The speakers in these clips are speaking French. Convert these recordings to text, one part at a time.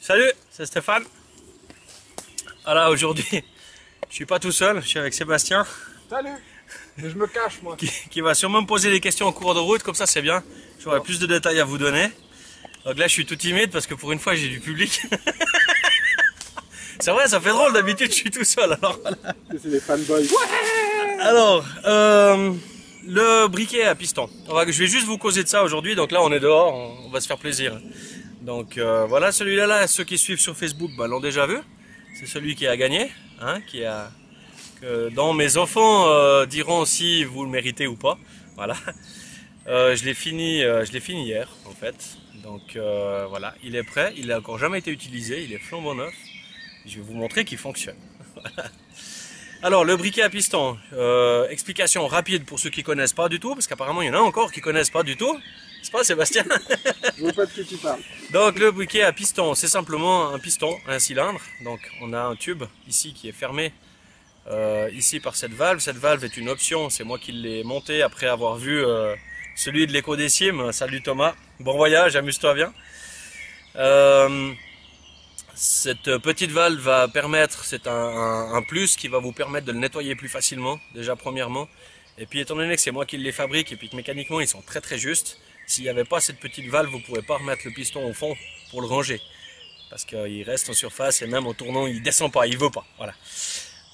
Salut, c'est Stéphane. Voilà, aujourd'hui, je suis pas tout seul, je suis avec Sébastien. Salut. Mais je me cache, moi. Qui va sûrement me poser des questions en cours de route, comme ça c'est bien. J'aurai plus de détails à vous donner. Donc là, je suis tout timide parce que pour une fois, j'ai du public. C'est vrai, ça fait drôle, d'habitude, je suis tout seul. Alors, voilà. C'est des fanboys. Ouais. Alors, le briquet à piston. Je vais juste vous causer de ça aujourd'hui. Donc là, on est dehors, on va se faire plaisir. Donc voilà, celui-là, ceux qui suivent sur Facebook l'ont déjà vu. C'est celui qui a gagné, hein, dont mes enfants diront si vous le méritez ou pas. Voilà. Je l'ai fini hier, en fait. Donc voilà, il est prêt. Il n'a encore jamais été utilisé. Il est flambant neuf. Je vais vous montrer qu'il fonctionne. Voilà. Alors, le briquet à piston, explication rapide pour ceux qui connaissent pas du tout, parce qu'apparemment il y en a encore qui connaissent pas du tout. C'est pas Sébastien? Je vois pas de qui tu parles. Donc le briquet à piston, c'est simplement un piston, un cylindre. Donc on a un tube ici qui est fermé ici par cette valve. Cette valve est une option, c'est moi qui l'ai monté après avoir vu celui de l'écho des cimes. Salut Thomas, bon voyage, amuse-toi bien. Cette petite valve va permettre, c'est un plus qui va vous permettre de le nettoyer plus facilement, déjà premièrement. Et puis étant donné que c'est moi qui les fabrique et puis que mécaniquement ils sont très justes, s'il n'y avait pas cette petite valve, vous ne pourrez pas remettre le piston au fond pour le ranger. Parce qu'il reste en surface et même en tournant, il ne descend pas, il ne veut pas. Voilà.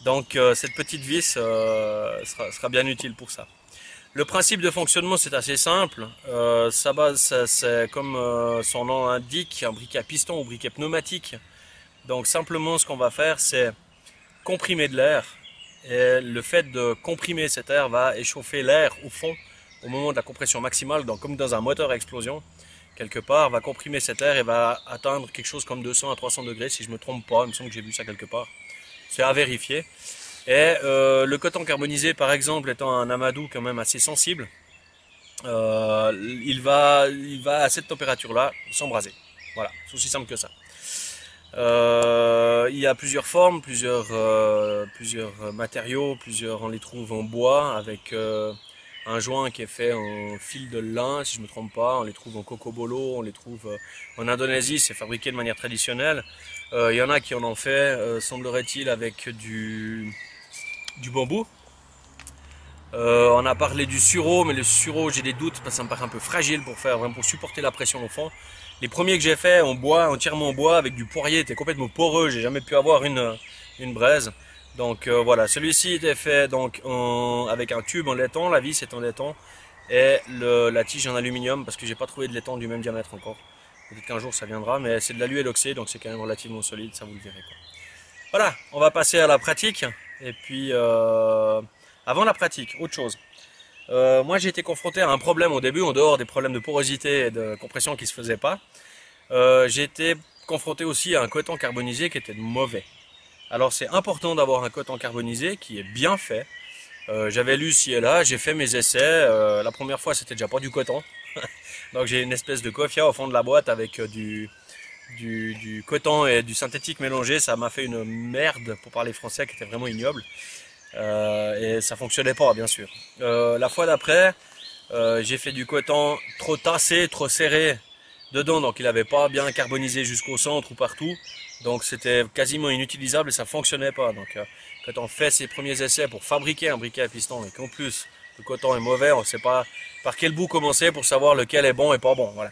Donc cette petite vis sera bien utile pour ça. Le principe de fonctionnement, c'est assez simple. Sa base, c'est comme son nom indique, un briquet à piston ou briquet pneumatique. Donc simplement, ce qu'on va faire, c'est comprimer de l'air. Et le fait de comprimer cet air va échauffer l'air au fond au moment de la compression maximale, donc comme dans un moteur à explosion, quelque part, va comprimer cet air et va atteindre quelque chose comme 200 à 300 degrés, si je ne me trompe pas, il me semble que j'ai vu ça quelque part. C'est à vérifier. Et le coton carbonisé, par exemple, étant un amadou quand même assez sensible, il va à cette température-là s'embraser. Voilà, c'est aussi simple que ça. Il y a plusieurs formes, plusieurs matériaux, on les trouve en bois avec un joint qui est fait en fil de lin, si je ne me trompe pas. On les trouve en cocobolo, on les trouve en Indonésie, c'est fabriqué de manière traditionnelle. Il y en a qui en ont fait, semblerait-il, avec du bambou. On a parlé du sureau, mais le sureau, j'ai des doutes parce que ça me paraît un peu fragile pour supporter la pression au fond. Les premiers que j'ai fait en bois, entièrement en bois, avec du poirier, étaient complètement poreux. J'ai jamais pu avoir une braise. Donc voilà, celui-ci était fait donc avec un tube en laiton, la vis est en laiton, et la tige en aluminium, parce que j'ai pas trouvé de laiton du même diamètre encore. Peut-être qu'un jour ça viendra, mais c'est de l'alu éloxé, donc c'est quand même relativement solide, ça vous le verrez, quoi. Voilà, on va passer à la pratique. Et puis, avant la pratique, autre chose. Moi j'ai été confronté à un problème au début, en dehors des problèmes de porosité et de compression qui se faisaient pas. J'ai été confronté aussi à un coton carbonisé qui était mauvais. Alors c'est important d'avoir un coton carbonisé qui est bien fait. J'avais lu ci et là, j'ai fait mes essais. La première fois c'était déjà pas du coton. Donc j'ai une espèce de kofia au fond de la boîte avec du coton et du synthétique mélangé. Ça m'a fait une merde, pour parler français, qui était vraiment ignoble. Et ça fonctionnait pas, bien sûr. La fois d'après, j'ai fait du coton trop tassé, trop serré dedans, donc il n'avait pas bien carbonisé jusqu'au centre ou partout. Donc c'était quasiment inutilisable et ça fonctionnait pas. Donc quand on fait ses premiers essais pour fabriquer un briquet à piston et qu'en plus le coton est mauvais, on ne sait pas par quel bout commencer pour savoir lequel est bon et pas bon. Voilà.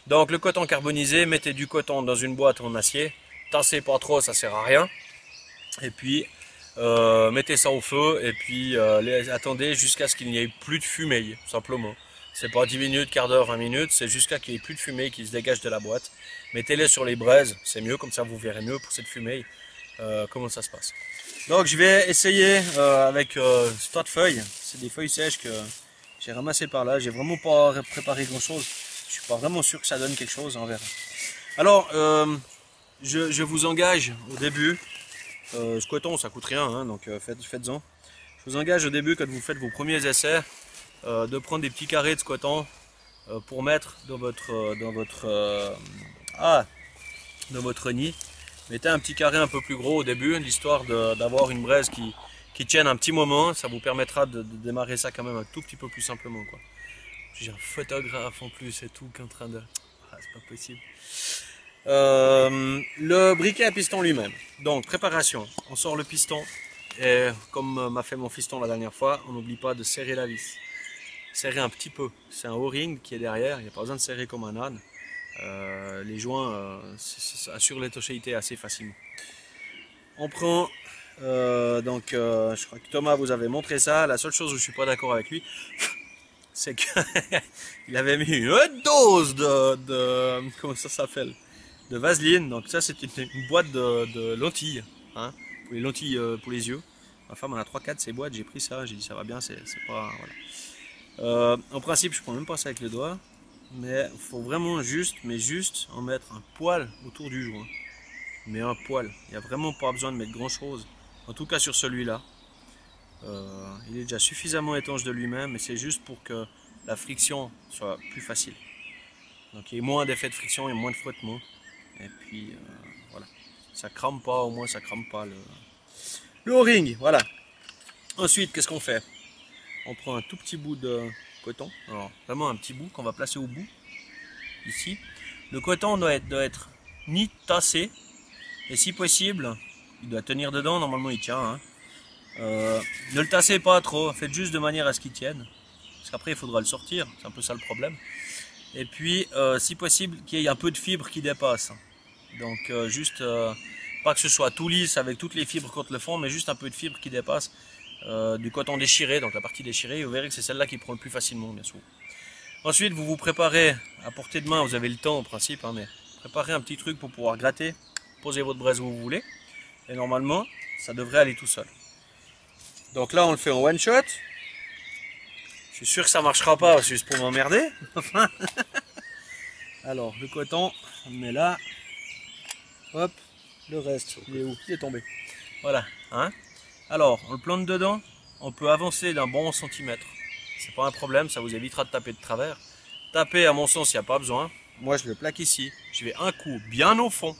Donc le coton carbonisé, mettez du coton dans une boîte en acier, tassez pas trop, ça sert à rien. Et puis mettez ça au feu et puis attendez jusqu'à ce qu'il n'y ait plus de fumée, simplement. C'est pas 10 minutes, quart d'heure, 20 minutes, c'est jusqu'à qu'il n'y ait plus de fumée qui se dégage de la boîte. Mettez-les sur les braises, c'est mieux, comme ça vous verrez mieux pour cette fumée comment ça se passe. Donc je vais essayer avec ce tas de feuilles, c'est des feuilles sèches que j'ai ramassées par là, j'ai vraiment pas préparé grand chose, je suis pas vraiment sûr que ça donne quelque chose, on verra. Alors je vous engage au début, ce coton ça coûte rien, hein, donc faites-en. Je vous engage au début quand vous faites vos premiers essais, de prendre des petits carrés de ce coton pour mettre dans votre nid. Mettez un petit carré un peu plus gros au début, l'histoire d'avoir une braise qui tienne un petit moment. Ça vous permettra de démarrer ça quand même un tout petit peu plus simplement, quoi. J'ai un photographe en plus et tout qui est en train de... Ah, c'est pas possible. Le briquet à piston lui-même. Donc préparation, on sort le piston et comme m'a fait mon fiston la dernière fois, on n'oublie pas de serrer la vis. Serrer un petit peu, c'est un O-ring qui est derrière, il n'y a pas besoin de serrer comme un âne. Les joints ça assure l'étanchéité assez facilement. On prend, je crois que Thomas vous avait montré ça, la seule chose où je suis pas d'accord avec lui, c'est qu'il avait mis une dose comment ça s'appelle, de vaseline. Donc ça c'est une boîte de lentilles, hein, pour les lentilles pour les yeux. Ma femme en a 3-4 ces boîtes, j'ai pris ça, j'ai dit ça va bien, c'est pas, voilà. En principe je prends même pas ça avec le doigt, mais il faut vraiment juste en mettre un poil autour du joint. Mais un poil, il n'y a vraiment pas besoin de mettre grand chose, en tout cas sur celui-là. Il est déjà suffisamment étanche de lui-même, mais c'est juste pour que la friction soit plus facile. Donc il y a moins d'effet de friction et moins de frottement. Et puis voilà, ça crame pas, au moins ça crame pas le O-ring. Voilà. Ensuite, qu'est-ce qu'on fait? On prend un tout petit bout de coton, alors vraiment un petit bout qu'on va placer au bout, ici. Le coton doit être ni tassé, et si possible, il doit tenir dedans, normalement il tient, hein. Ne le tassez pas trop, faites juste de manière à ce qu'il tienne, parce qu'après il faudra le sortir, c'est un peu ça le problème. Et puis si possible qu'il y ait un peu de fibre qui dépasse, donc pas que ce soit tout lisse avec toutes les fibres contre le fond, mais juste un peu de fibre qui dépasse du coton déchiré, donc la partie déchirée, vous verrez que c'est celle-là qui prend le plus facilement bien sûr. Ensuite vous vous préparez à portée de main, vous avez le temps en principe, hein, mais préparez un petit truc pour pouvoir gratter, posez votre braise où vous voulez, et normalement ça devrait aller tout seul. Donc là on le fait en one shot. Je suis sûr que ça marchera pas, c'est juste pour m'emmerder. Alors le coton, on le met là. Hop, le reste, il est où? Il est tombé. Voilà, hein. Alors on le plante dedans, on peut avancer d'un bon centimètre. C'est pas un problème, ça vous évitera de taper de travers. Taper à mon sens, il n'y a pas besoin. Moi je le plaque ici, je vais un coup bien au fond.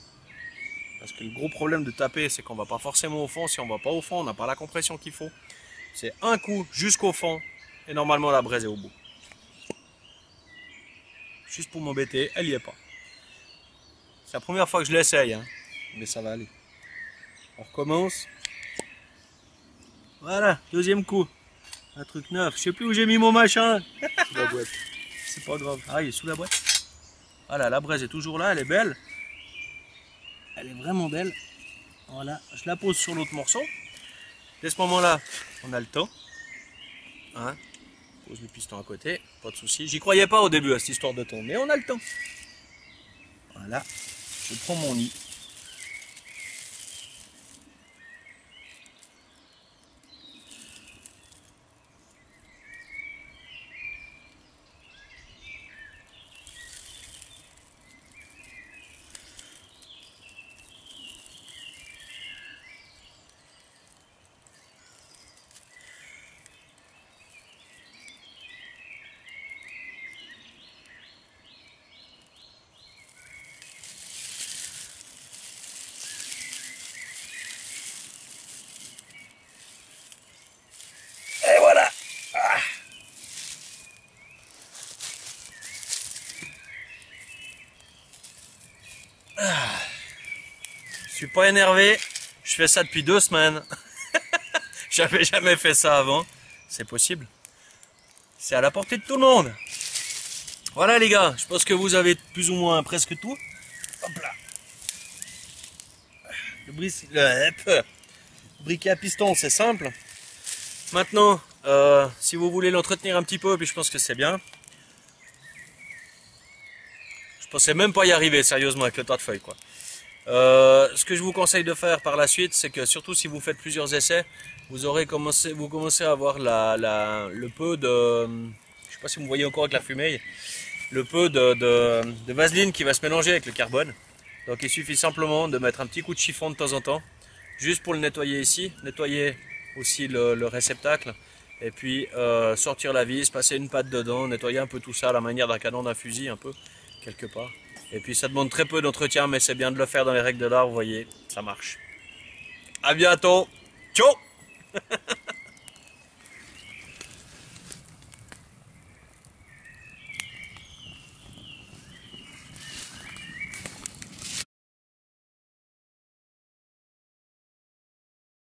Parce que le gros problème de taper, c'est qu'on va pas forcément au fond. Si on va pas au fond, on n'a pas la compression qu'il faut. C'est un coup jusqu'au fond et normalement la braise est au bout. Juste pour m'embêter, elle y est pas. C'est la première fois que je l'essaye, hein, mais ça va aller. On recommence. Voilà, deuxième coup. Un truc neuf. Je sais plus où j'ai mis mon machin. Sous la boîte. C'est pas grave. Ah, il est sous la boîte. Voilà, la braise est toujours là, elle est belle. Elle est vraiment belle. Voilà, je la pose sur l'autre morceau. Dès ce moment-là, on a le temps. Hein, pose le piston à côté, pas de souci. J'y croyais pas au début à cette histoire de temps, mais on a le temps. Voilà, je prends mon nid. Et voilà. Ah. Je suis pas énervé, je fais ça depuis 2 semaines. J'avais jamais fait ça avant. C'est possible. C'est à la portée de tout le monde. Voilà les gars, je pense que vous avez plus ou moins presque tout. Hop là. Le briquet à piston, c'est simple. Maintenant, si vous voulez l'entretenir un petit peu, puis je pense que c'est bien. Je pensais même pas y arriver sérieusement avec le tas de feuilles, quoi. Ce que je vous conseille de faire par la suite, c'est que surtout si vous faites plusieurs essais, vous commencez à avoir le peu de, je sais pas si vous voyez encore avec la fumée, le peu de vaseline qui va se mélanger avec le carbone. Donc il suffit simplement de mettre un petit coup de chiffon de temps en temps, juste pour le nettoyer ici, nettoyer aussi le réceptacle, et puis sortir la vis, passer une patte dedans, nettoyer un peu tout ça à la manière d'un canon d'un fusil un peu, quelque part. Et puis ça demande très peu d'entretien, mais c'est bien de le faire dans les règles de l'art, vous voyez, ça marche. À bientôt, ciao.